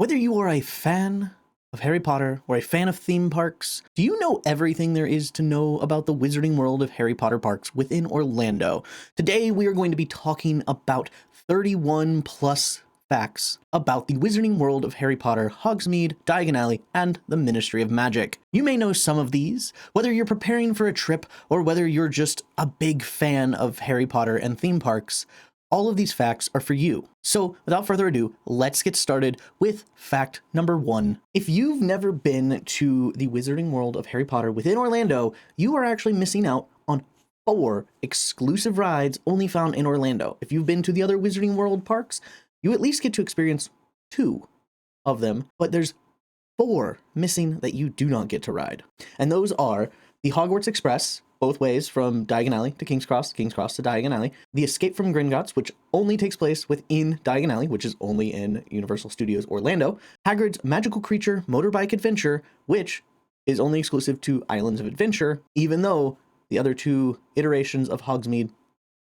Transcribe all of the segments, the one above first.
Whether you are a fan of Harry Potter or a fan of theme parks, do you know everything there is to know about the Wizarding World of Harry Potter parks within Orlando? Today, we are going to be talking about 31 plus facts about the Wizarding World of Harry Potter, Hogsmeade, Diagon Alley, and the Ministry of Magic. You may know some of these, whether you're preparing for a trip or whether you're just a big fan of Harry Potter and theme parks. All of these facts are for you. So without further ado, let's get started with fact number 1. If you've never been to the Wizarding World of Harry Potter within Orlando, you are actually missing out on 4 exclusive rides only found in Orlando. If you've been to the other Wizarding World parks, you at least get to experience 2 of them, but there's 4 missing that you do not get to ride. And those are the Hogwarts Express, both ways from Diagon Alley to King's Cross to Diagon Alley, the Escape from Gringotts, which only takes place within Diagon Alley, which is only in Universal Studios Orlando, Hagrid's Magical Creature Motorbike Adventure, which is only exclusive to Islands of Adventure, even though the other 2 iterations of Hogsmeade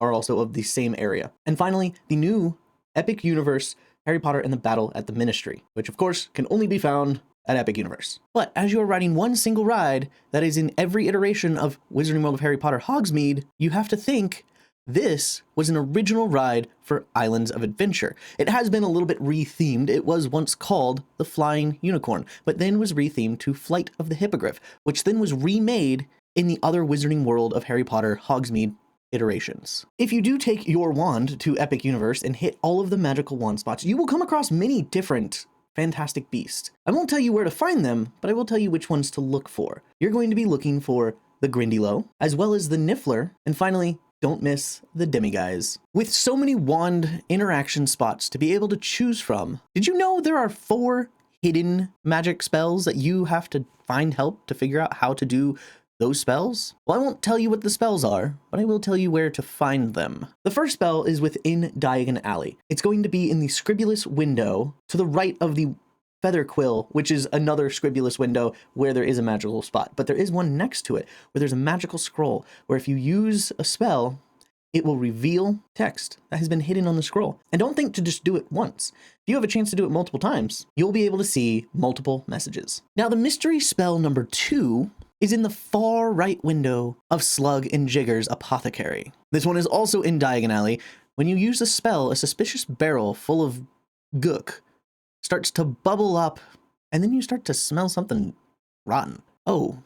are also of the same area. And finally, the new Epic Universe Harry Potter and the Battle at the Ministry, which of course can only be found at Epic Universe. But as you are riding one single ride that is in every iteration of Wizarding World of Harry Potter Hogsmeade, you have to think this was an original ride for Islands of Adventure. It has been a little bit rethemed. It was once called the Flying Unicorn, but then was rethemed to Flight of the Hippogriff, which then was remade in the other Wizarding World of Harry Potter Hogsmeade iterations. If you do take your wand to Epic Universe and hit all of the magical wand spots, you will come across many different fantastic beasts. I won't tell you where to find them, but I will tell you which ones to look for. You're going to be looking for the Grindylow, as well as the Niffler, and finally, don't miss the Demiguise. With so many wand interaction spots to be able to choose from, did you know there are 4 hidden magic spells that you have to find help to figure out how to do those spells? Well, I won't tell you what the spells are, but I will tell you where to find them. The first spell is within Diagon Alley. It's going to be in the Scribulous window to the right of the Feather Quill, which is another Scribulous window where there is a magical spot. But there is one next to it where there's a magical scroll where if you use a spell, it will reveal text that has been hidden on the scroll. And don't think to just do it once. If you have a chance to do it multiple times, you'll be able to see multiple messages. Now, the mystery spell number 2 is in the far right window of Slug and Jigger's Apothecary. This one is also in Diagon Alley. When you use a spell, a suspicious barrel full of gook starts to bubble up, and then you start to smell something rotten. Oh,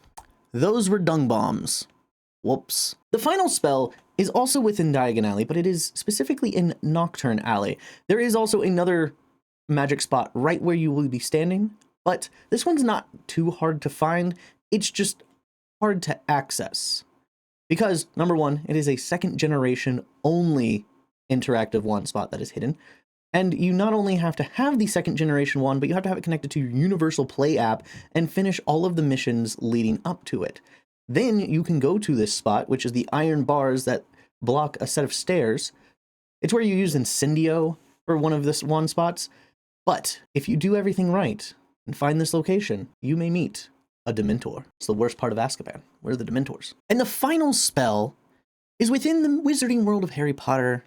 those were dung bombs. Whoops. The final spell is also within Diagon Alley, but it is specifically in Nocturne Alley. There is also another magic spot right where you will be standing, but this one's not too hard to find. It's just hard to access because, number 1, it is a 2nd generation only interactive wand spot that is hidden. And you not only have to have the 2nd generation wand, but you have to have it connected to your Universal Play app and finish all of the missions leading up to it. Then you can go to this spot, which is the iron bars that block a set of stairs. It's where you use Incendio for one of this wand spots. But if you do everything right and find this location, you may meet a Dementor. It's the worst part of Azkaban. Where are the Dementors? And the final spell is within the Wizarding World of Harry Potter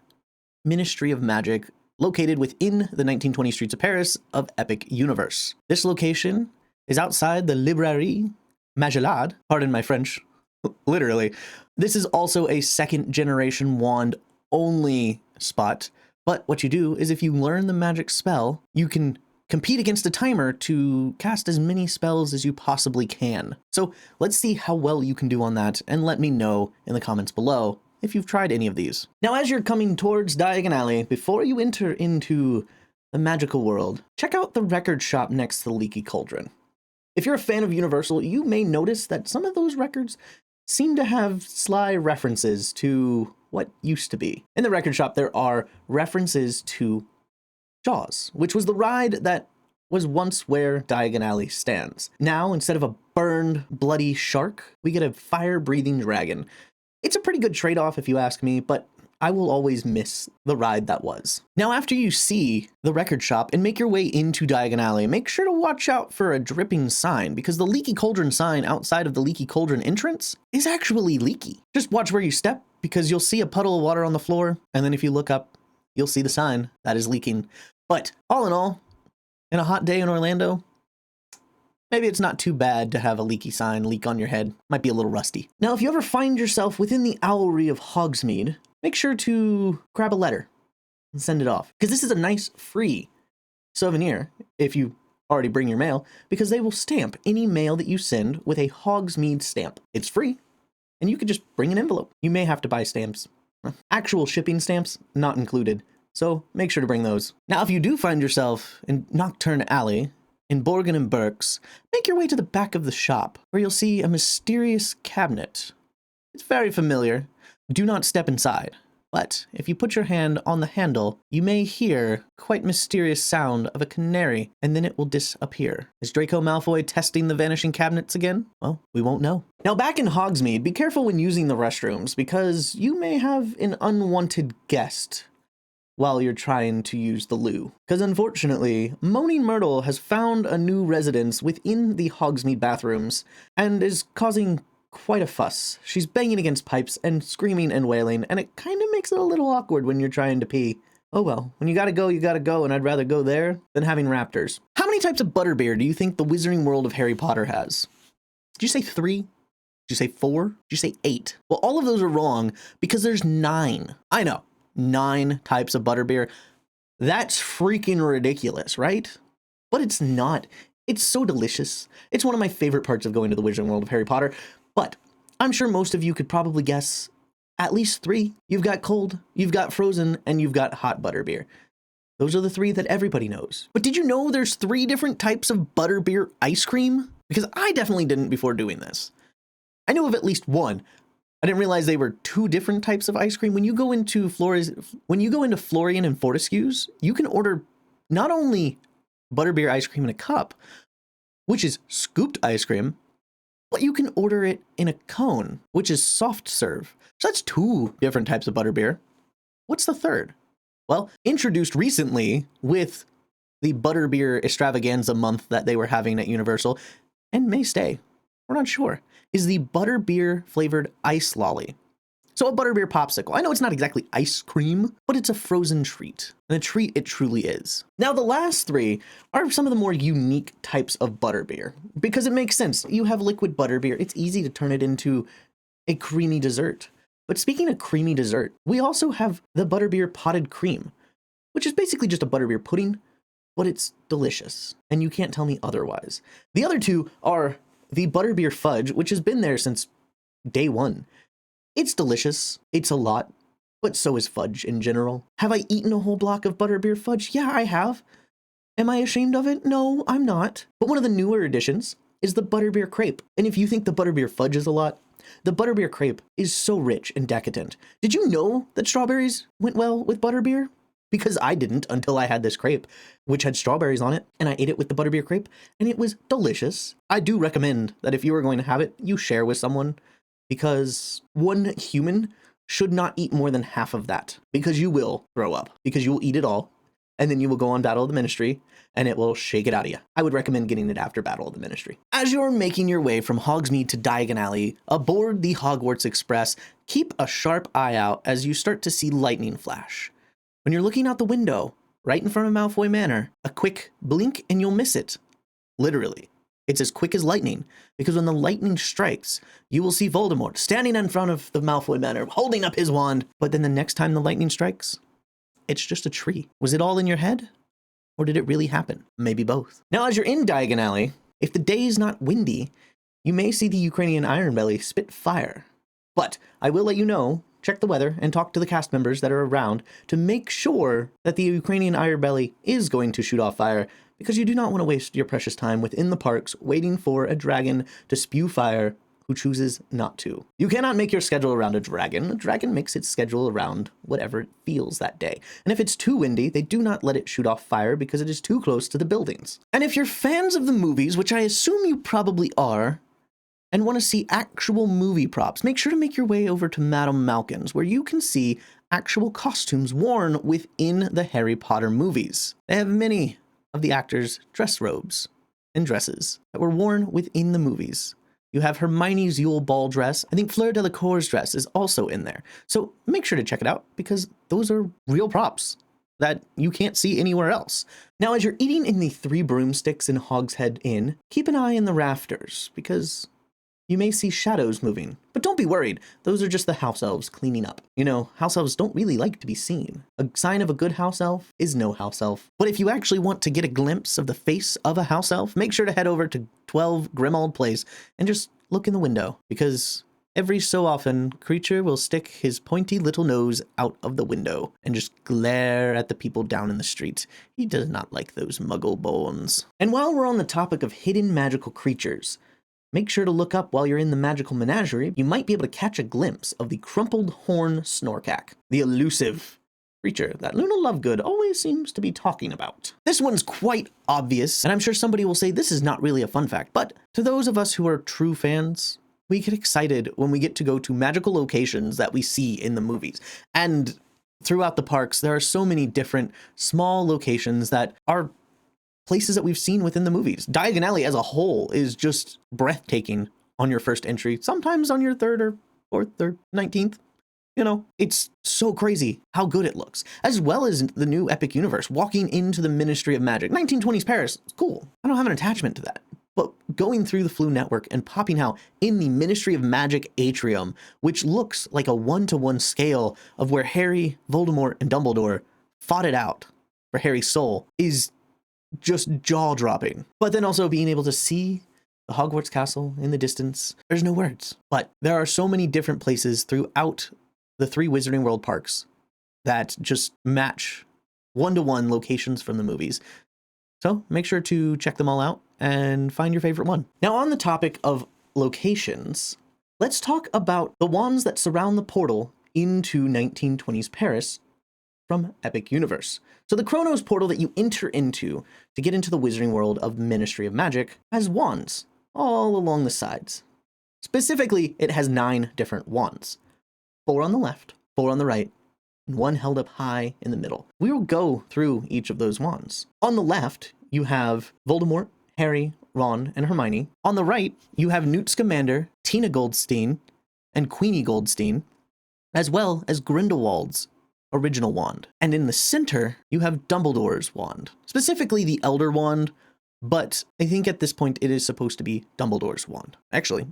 Ministry of Magic, located within the 1920 streets of Paris of Epic Universe. This location is outside the Librairie Magelad. Pardon my French, literally. This is also a 2nd generation wand only spot. But what you do is if you learn the magic spell, you can compete against a timer to cast as many spells as you possibly can. So let's see how well you can do on that, and let me know in the comments below if you've tried any of these. Now, as you're coming towards Diagon Alley, before you enter into the magical world, check out the record shop next to the Leaky Cauldron. If you're a fan of Universal, you may notice that some of those records seem to have sly references to what used to be. In the record shop, there are references to Jaws, which was the ride that was once where Diagon Alley stands. Now, instead of a burned, bloody shark, we get a fire-breathing dragon. It's a pretty good trade-off if you ask me, but I will always miss the ride that was. Now, after you see the record shop and make your way into Diagon Alley, make sure to watch out for a dripping sign, because the Leaky Cauldron sign outside of the Leaky Cauldron entrance is actually leaky. Just watch where you step, because you'll see a puddle of water on the floor, and then if you look up, you'll see the sign that is leaking. But all in all, In a hot day in Orlando, maybe it's not too bad to have a leaky sign leak on your head. Might be a little rusty. Now, if you ever find yourself within the Owlry of Hogsmeade, make sure to grab a letter and send it off. Because this is a nice free souvenir if you already bring your mail, because they will stamp any mail that you send with a Hogsmeade stamp. It's free, and you could just bring an envelope. You may have to buy stamps. Actual shipping stamps, not included. So make sure to bring those. Now, if you do find yourself in Nocturne Alley, in Borgin and Burke's, make your way to the back of the shop, where you'll see a mysterious cabinet. It's very familiar. Do not step inside. But if you put your hand on the handle, you may hear quite mysterious sound of a canary, and then it will disappear. Is Draco Malfoy testing the vanishing cabinets again? Well, we won't know. Now, back in Hogsmeade, be careful when using the restrooms, because you may have an unwanted guest while you're trying to use the loo. Because unfortunately, Moaning Myrtle has found a new residence within the Hogsmeade bathrooms and is causing quite a fuss. She's banging against pipes and screaming and wailing, and it kind of makes it a little awkward when you're trying to pee. Oh well, when you gotta go, and I'd rather go there than having raptors. How many types of butterbeer do you think the Wizarding World of Harry Potter has? Did you say 3? Did you say 4? Did you say 8? Well, all of those are wrong because there's 9. I know. 9 types of butterbeer. That's freaking ridiculous, right? But it's not. It's so delicious. It's one of my favorite parts of going to the Wizarding World of Harry Potter. But I'm sure most of you could probably guess at least 3. You've got cold, you've got frozen, and you've got hot butterbeer. Those are the 3 that everybody knows. But did you know there's 3 different types of butterbeer ice cream? Because I definitely didn't before doing this. I knew of at least 1. I didn't realize they were 2 different types of ice cream. When you go into Florian and Fortescue's, you can order not only butterbeer ice cream in a cup, which is scooped ice cream, but you can order it in a cone, which is soft serve. So that's 2 different types of butterbeer. What's the 3rd? Well, introduced recently with the butterbeer extravaganza month that they were having at Universal, and may stay, we're not sure, is the butterbeer flavored ice lolly. So a butterbeer popsicle. I know it's not exactly ice cream, but it's a frozen treat. And a treat it truly is. Now the last 3 are some of the more unique types of butterbeer, because it makes sense. You have liquid butterbeer. It's easy to turn it into a creamy dessert. But speaking of creamy dessert, we also have the butterbeer potted cream, which is basically just a butterbeer pudding, but it's delicious. And you can't tell me otherwise. The other 2 are the butterbeer fudge, which has been there since day 1. It's delicious. It's a lot, but so is fudge in general. Have I eaten a whole block of butterbeer fudge? Yeah, I have. Am I ashamed of it? No, I'm not. But one of the newer additions is the butterbeer crepe. And if you think the butterbeer fudge is a lot, the butterbeer crepe is so rich and decadent. Did you know that strawberries went well with butterbeer? Because I didn't until I had this crepe, which had strawberries on it, and I ate it with the butterbeer crepe, and it was delicious. I do recommend that if you are going to have it, you share with someone, because one human should not eat more than half of that, because you will throw up, because you will eat it all, and then you will go on Battle of the Ministry, and it will shake it out of you. I would recommend getting it after Battle of the Ministry. As you're making your way from Hogsmeade to Diagon Alley, aboard the Hogwarts Express, keep a sharp eye out as you start to see lightning flash. When you're looking out the window, right in front of Malfoy Manor, a quick blink and you'll miss it. Literally. It's as quick as lightning, because when the lightning strikes, you will see Voldemort standing in front of the Malfoy Manor, holding up his wand. But then the next time the lightning strikes, it's just a tree. Was it all in your head? Or did it really happen? Maybe both. Now, as you're in Diagon Alley, if the day is not windy, you may see the Ukrainian Ironbelly spit fire. But I will let you know, check the weather and talk to the cast members that are around to make sure that the Ukrainian Ironbelly is going to shoot off fire, because you do not want to waste your precious time within the parks waiting for a dragon to spew fire who chooses not to. You cannot make your schedule around a dragon. A dragon makes its schedule around whatever it feels that day. And if it's too windy, they do not let it shoot off fire because it is too close to the buildings. And if you're fans of the movies, which I assume you probably are, and want to see actual movie props, make sure to make your way over to Madame Malkin's, where you can see actual costumes worn within the Harry Potter movies. They have many of the actors' dress robes and dresses that were worn within the movies. You have Hermione's Yule Ball dress. I think Fleur Delacour's dress is also in there. So make sure to check it out, because those are real props. that you can't see anywhere else. Now, as you're eating in the Three Broomsticks in Hogshead Inn, keep an eye in the rafters, because you may see shadows moving. But don't be worried, those are just the house elves cleaning up. You know, house elves don't really like to be seen. A sign of a good house elf is no house elf. But if you actually want to get a glimpse of the face of a house elf, make sure to head over to 12 Grimald Place and just look in the window, because every so often, Creature will stick his pointy little nose out of the window and just glare at the people down in the street. He does not like those muggle bones. And while we're on the topic of hidden magical creatures, make sure to look up while you're in the magical menagerie. You might be able to catch a glimpse of the crumpled horn snorkack, the elusive creature that Luna Lovegood always seems to be talking about. This one's quite obvious, and I'm sure somebody will say this is not really a fun fact, but to those of us who are true fans, we get excited when we get to go to magical locations that we see in the movies. And throughout the parks, there are so many different small locations that are places that we've seen within the movies. Diagon Alley as a whole is just breathtaking on your first entry, sometimes on your third or fourth or 19th. You know, it's so crazy how good it looks, as well as the new Epic Universe, walking into the Ministry of Magic. 1920s Paris, cool. I don't have an attachment to that. But going through the Floo network and popping out in the Ministry of Magic atrium, which looks like a 1-to-1 scale of where Harry, Voldemort, and Dumbledore fought it out for Harry's soul, is just jaw-dropping. But then also being able to see the Hogwarts castle in the distance, there's no words. But there are so many different places throughout the 3 Wizarding World parks that just match 1-to-1 locations from the movies. So make sure to check them all out and find your favorite one. Now, on the topic of locations, let's talk about the wands that surround the portal into 1920s Paris from Epic Universe. So the Chronos portal that you enter into to get into the Wizarding World of the Ministry of Magic has wands all along the sides. Specifically, it has 9 different wands. 4 on the left, 4 on the right, and 1 held up high in the middle. We will go through each of those wands. On the left, you have Voldemort, Harry, Ron, and Hermione. On the right, you have Newt Scamander, Tina Goldstein, and Queenie Goldstein, as well as Grindelwald's original wand. And in the center, you have Dumbledore's wand, specifically the Elder Wand, but I think at this point it is supposed to be Dumbledore's wand. Actually,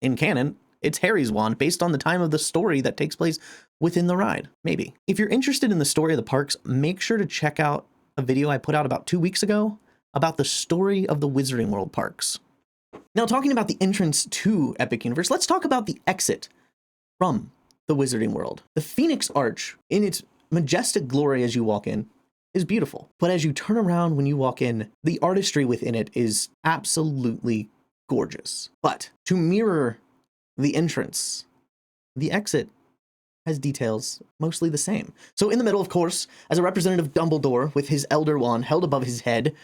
in canon, it's Harry's wand based on the time of the story that takes place within the ride, maybe. If you're interested in the story of the parks, make sure to check out a video I put out about 2 weeks ago about the story of the Wizarding World parks. Now, talking about the entrance to Epic Universe, let's talk about the exit from the Wizarding World. The Phoenix Arch, in its majestic glory as you walk in, is beautiful. But as you turn around when you walk in, the artistry within it is absolutely gorgeous. But to mirror the entrance, the exit has details mostly the same. So in the middle, of course, as a representative Dumbledore with his Elder Wand held above his head,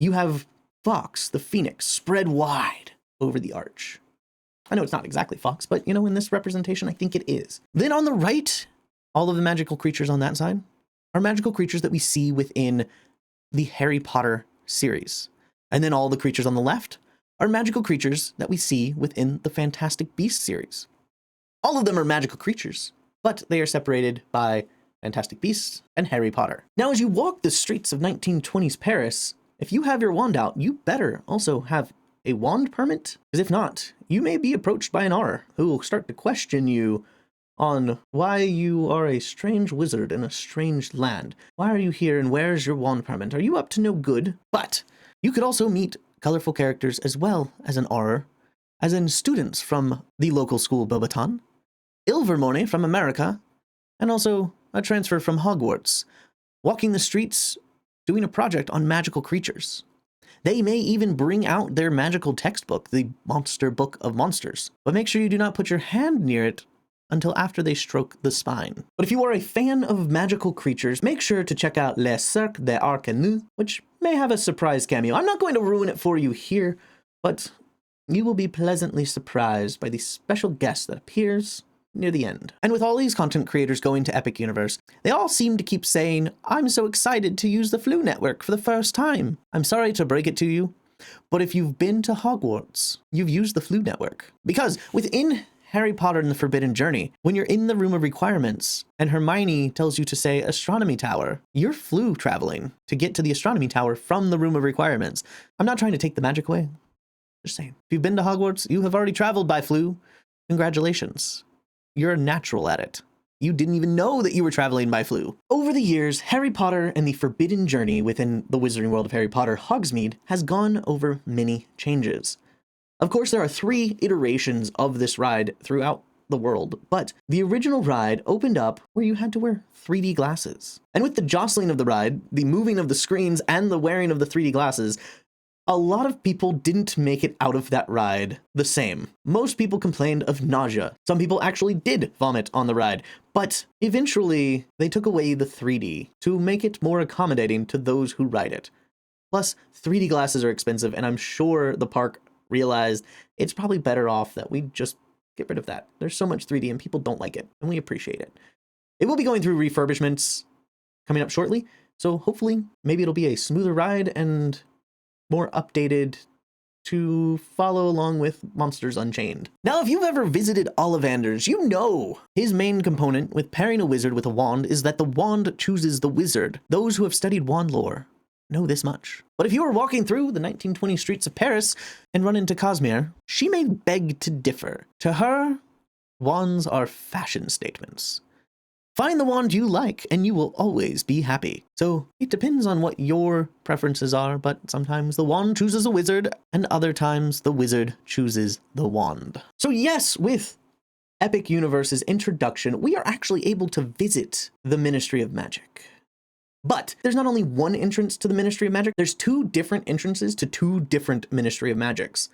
you have Fawkes, the Phoenix, spread wide over the arch. I know it's not exactly Fawkes, but, you know, in this representation, I think it is. Then on the right, all of the magical creatures on that side are magical creatures that we see within the Harry Potter series. And then all the creatures on the left are magical creatures that we see within the Fantastic Beasts series. All of them are magical creatures, but they are separated by Fantastic Beasts and Harry Potter. Now, as you walk the streets of 1920s Paris, if you have your wand out, you better also have a wand permit, because if not, you may be approached by an Auror who will start to question you on why you are a strange wizard in a strange land. Why are you here and where's your wand permit? Are you up to no good? But you could also meet colorful characters as well as an Auror, as in students from the local school Beauxbaton, Ilvermorny from America, and also a transfer from Hogwarts, walking the streets doing a project on magical creatures. They may even bring out their magical textbook, the Monster Book of Monsters, but make sure you do not put your hand near it until after they stroke the spine. But if you are a fan of magical creatures, make sure to check out Le Cercle des Arcanues, which may have a surprise cameo. I'm not going to ruin it for you here, but you will be pleasantly surprised by the special guest that appears near the end. And with all these content creators going to Epic Universe, they all seem to keep saying, I'm so excited to use the Floo network for the first time. I'm sorry to break it to you, but if you've been to Hogwarts, you've used the Floo network. Because within Harry Potter and the Forbidden Journey. When you're in the room of requirements and Hermione tells you to say astronomy tower, you're Floo traveling to get to the astronomy tower from the room of requirements. I'm not trying to take the magic away. Just saying. If you've been to Hogwarts, you have already traveled by Floo. Congratulations. You're a natural at it. You didn't even know that you were traveling by Floo. Over the years, Harry Potter and the Forbidden Journey within the Wizarding World of Harry Potter Hogsmeade has gone over many changes. Of course, there are 3 iterations of this ride throughout the world, but the original ride opened up where you had to wear 3D glasses. And with the jostling of the ride, the moving of the screens, and the wearing of the 3D glasses, a lot of people didn't make it out of that ride the same. Most people complained of nausea. Some people actually did vomit on the ride, but eventually they took away the 3D to make it more accommodating to those who ride it. Plus, 3D glasses are expensive, and I'm sure the park realized it's probably better off that we just get rid of that. There's so much 3D and people don't like it, and we appreciate it. It will be going through refurbishments coming up shortly, so hopefully maybe it'll be a smoother ride and more updated to follow along with Monsters Unchained. Now, if you've ever visited Ollivander's, you know his main component with pairing a wizard with a wand is that the wand chooses the wizard. Those who have studied wand lore know this much. But if you were walking through the 1920 streets of Paris and run into Cosmere, she may beg to differ. To her, wands are fashion statements. Find the wand you like, and you will always be happy. So it depends on what your preferences are, but sometimes the wand chooses a wizard, and other times the wizard chooses the wand. So yes, with Epic Universe's introduction, we are actually able to visit the Ministry of Magic. But there's not only one entrance to the Ministry of Magic, there's 2 different entrances to 2 different Ministry of Magics.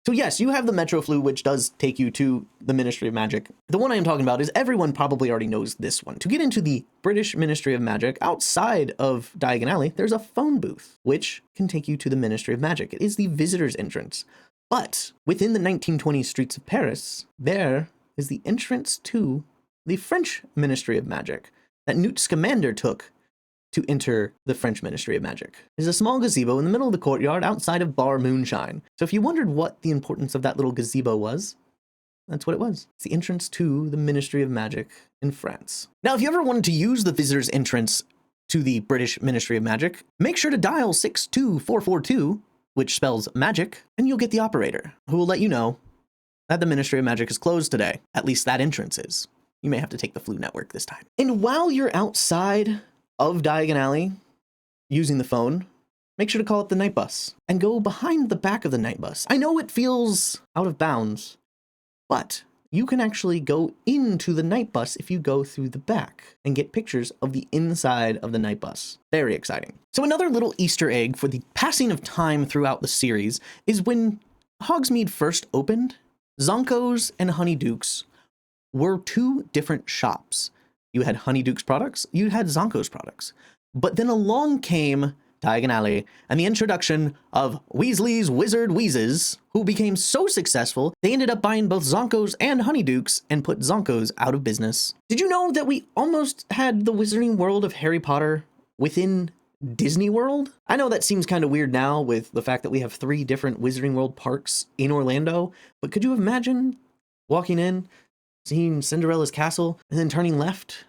So yes, you have the Metro Floo, which does take you to the Ministry of Magic. The one I am talking about is everyone probably already knows this one. To get into the British Ministry of Magic, outside of Diagon Alley, there's a phone booth, which can take you to the Ministry of Magic. It is the visitor's entrance. But within the 1920 streets of Paris, there is the entrance to the French Ministry of Magic that Newt Scamander took to enter the French Ministry of Magic. There's a small gazebo in the middle of the courtyard outside of Bar Moonshine. So if you wondered what the importance of that little gazebo was, that's what it was. It's the entrance to the Ministry of Magic in France. Now, if you ever wanted to use the visitor's entrance to the British Ministry of Magic, make sure to dial 62442, which spells magic, and you'll get the operator, who will let you know that the Ministry of Magic is closed today. At least that entrance is. You may have to take the Floo network this time. And while you're outside of Diagon Alley, using the phone, make sure to call up the night bus and go behind the back of the night bus. I know it feels out of bounds, but you can actually go into the night bus if you go through the back and get pictures of the inside of the night bus. Very exciting. So another little Easter egg for the passing of time throughout the series is when Hogsmeade first opened, Zonko's and Honeydukes were 2 different shops. You had Honeydukes products, you had Zonko's products. But then along came Diagon Alley and the introduction of Weasley's Wizard Wheezes, who became so successful, they ended up buying both Zonko's and Honeydukes and put Zonko's out of business. Did you know that we almost had the Wizarding World of Harry Potter within Disney World? I know that seems kind of weird now with the fact that we have 3 different Wizarding World parks in Orlando, but could you imagine walking in, seeing Cinderella's castle, and then turning left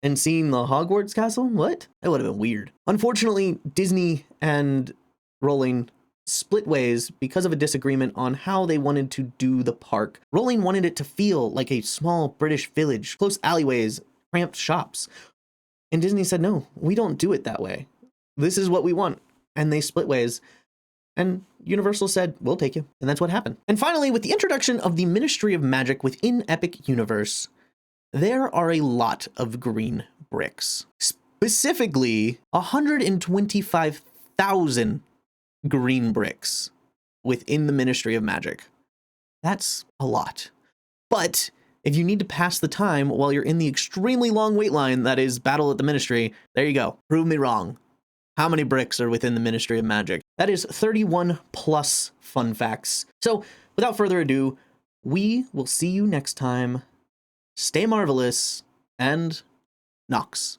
and seeing the Hogwarts castle? What? That would have been weird. Unfortunately, Disney and Rowling split ways because of a disagreement on how they wanted to do the park. Rowling wanted it to feel like a small British village, close alleyways, cramped shops. And Disney said, no, we don't do it that way. This is what we want. And they split ways. And Universal said, we'll take you. And that's what happened. And finally, with the introduction of the Ministry of Magic within Epic Universe, there are a lot of green bricks. Specifically, 125,000 green bricks within the Ministry of Magic. That's a lot. But if you need to pass the time while you're in the extremely long wait line that is Battle at the Ministry, there you go. Prove me wrong. How many bricks are within the Ministry of Magic? That is 31 plus fun facts. So without further ado, we will see you next time. Stay marvelous and Nox.